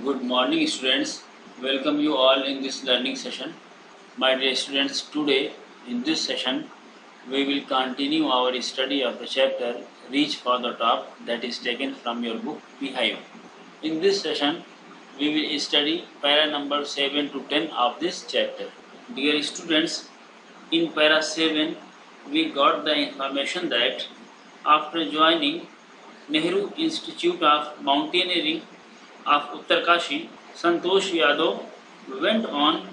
Good morning, students. Welcome you all in this learning session. My dear students, today in this session we will continue our study of the chapter Reach for the Top, that is taken from your book Beehive. In this session we will study para number 7 to 10 of this chapter. Dear students, in para 7 we got the information that after joining Nehru Institute of Mountaineering of Uttarkashi, Santosh Yadav went on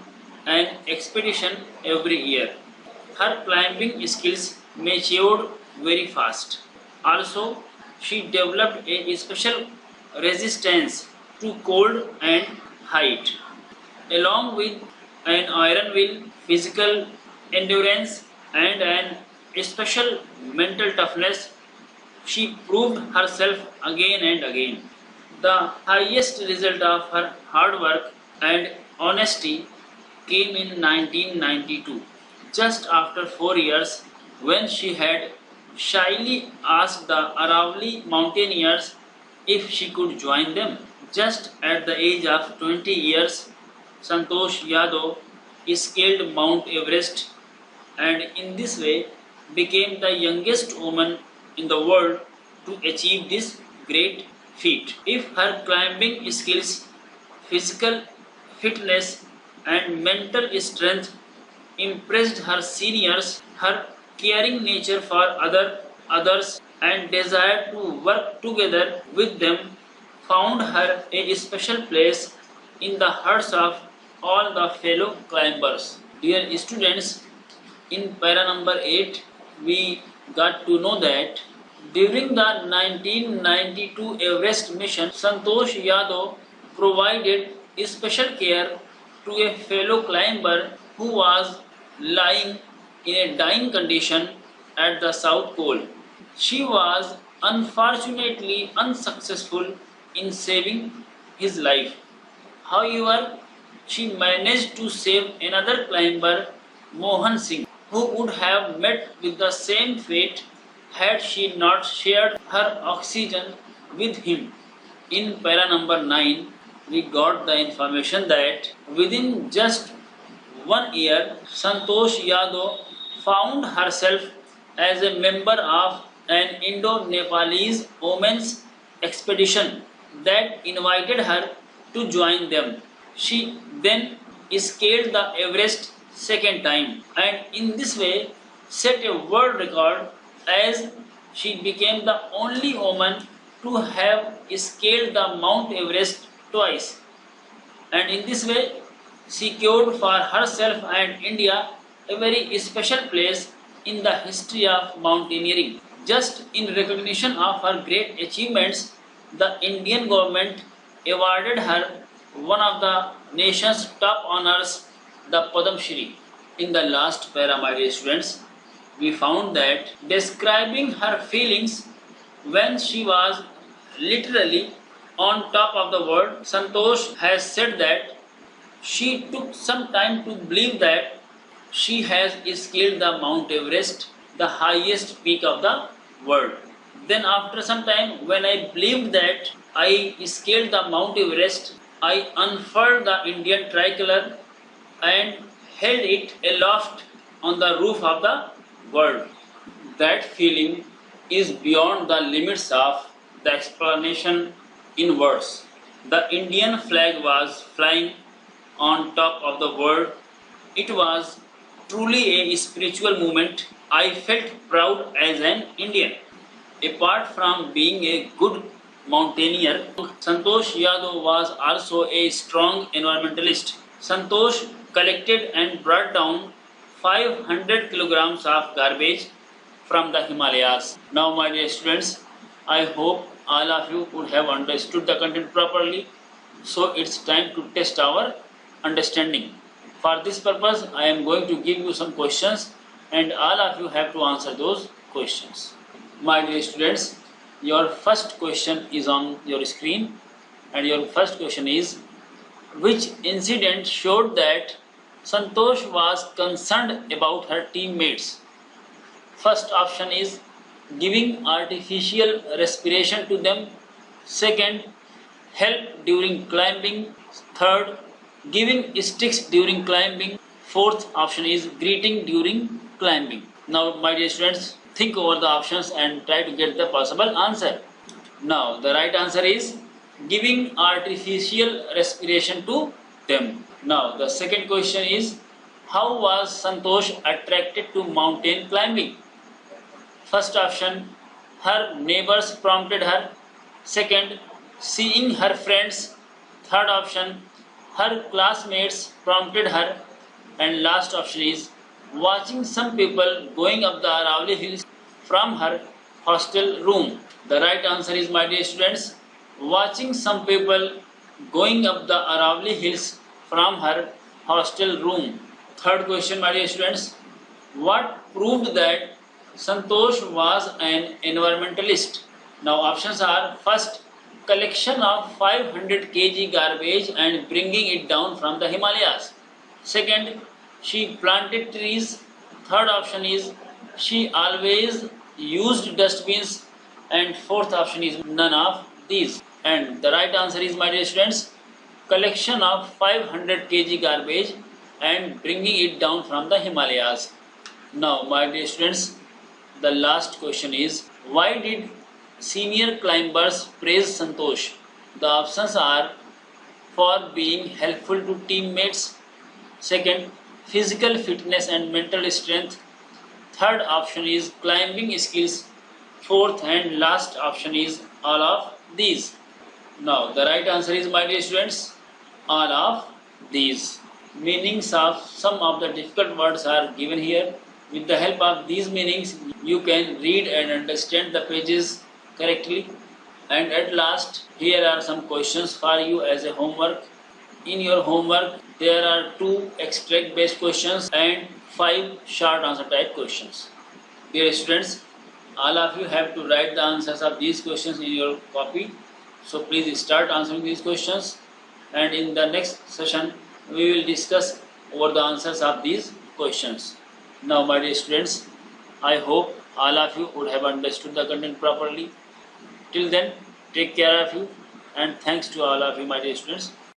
an expedition every year. Her climbing skills matured very fast. Also, she developed a special resistance to cold and height. Along with an iron will, physical endurance, and an special mental toughness, she proved herself again and again. The highest result of her hard work and honesty came in 1992, just after 4 years, when she had shyly asked the Aravalli mountaineers if she could join them. Just at the age of 20 years, Santosh Yadav scaled Mount Everest and in this way became the youngest woman in the world to achieve this great feat. If her climbing skills, physical fitness, and mental strength impressed her seniors, her caring nature for others and desire to work together with them found her a special place in the hearts of all the fellow climbers. Dear students, in para number 8 we got to know that during the 1992 Everest mission, Santosh Yadav provided special care to a fellow climber who was lying in a dying condition at the South Pole. She was unfortunately unsuccessful in saving his life. However, she managed to save another climber, Mohan Singh, who would have met with the same fate had she not shared her oxygen with him. In para number 9, we got the information that within just 1 year, Santosh Yadav found herself as a member of an Indo-Nepalese women's expedition that invited her to join them. She then scaled the Everest second time and in this way set a world record as she became the only woman to have scaled the Mount Everest twice, and in this way secured for herself and India a very special place in the history of mountaineering. Just in recognition of her great achievements, the Indian government awarded her one of the nation's top honors, the Padma Shri. In the last para, my dear students, we found that describing her feelings when she was literally on top of the world, Santosh has said that she took some time to believe that she has scaled the Mount Everest, the highest peak of the world. Then after some time, when I believed that I scaled the Mount Everest, I unfurled the Indian tricolor and held it aloft on the roof of the world. That feeling is beyond the limits of the explanation in words. The Indian flag was flying on top of the world. It was truly a spiritual moment. I felt proud as an Indian. Apart from being a good mountaineer, Santosh Yadav was also a strong environmentalist. Santosh collected and brought down 500 kilograms of garbage from the Himalayas. Now, my dear students, I hope all of you would have understood the content properly. So it's time to test our understanding. For this purpose, I am going to give you some questions and all of you have to answer those questions. My dear students, your first question is on your screen and your first question is, which incident showed that Santosh was concerned about her teammates? First option is giving artificial respiration to them. Second, help during climbing. Third, giving sticks during climbing. Fourth option is greeting during climbing. Now, my dear students, think over the options and try to get the possible answer. Now, the right answer is giving artificial respiration to them. Now, the second question is, how was Santosh attracted to mountain climbing? First option, her neighbors prompted her. Second, seeing her friends. Third option, her classmates prompted her. And last option is watching some people going up the Aravali hills from her hostel room. The right answer is, my dear students, watching some people going up the Aravali hills from her hostel room. Third question, my dear students, what proved that Santosh was an environmentalist? Now options are, first, collection of 500 kg garbage and bringing it down from the Himalayas. Second, she planted trees. Third option is, she always used dustbins. And fourth option is none of these. And the right answer is, my dear students, collection of 500 kg garbage and bringing it down from the Himalayas. Now, my dear students, the last question is, why did senior climbers praise Santosh? The options are, for being helpful to teammates. Second, physical fitness and mental strength. Third option is climbing skills. Fourth and last option is all of these. Now, the right answer is, my dear students, all of these. Meanings of some of the difficult words are given here. With the help of these meanings, you can read and understand the pages correctly. And at last, here are some questions for you as a homework. In your homework, there are 2 extract based questions and 5 short answer type questions. Dear students, all of you have to write the answers of these questions in your copy. So please start answering these questions, and in the next session we will discuss over the answers of these questions. Now, my dear students, I hope all of you would have understood the content properly. Till then, take care of you, and thanks to all of you, my dear students.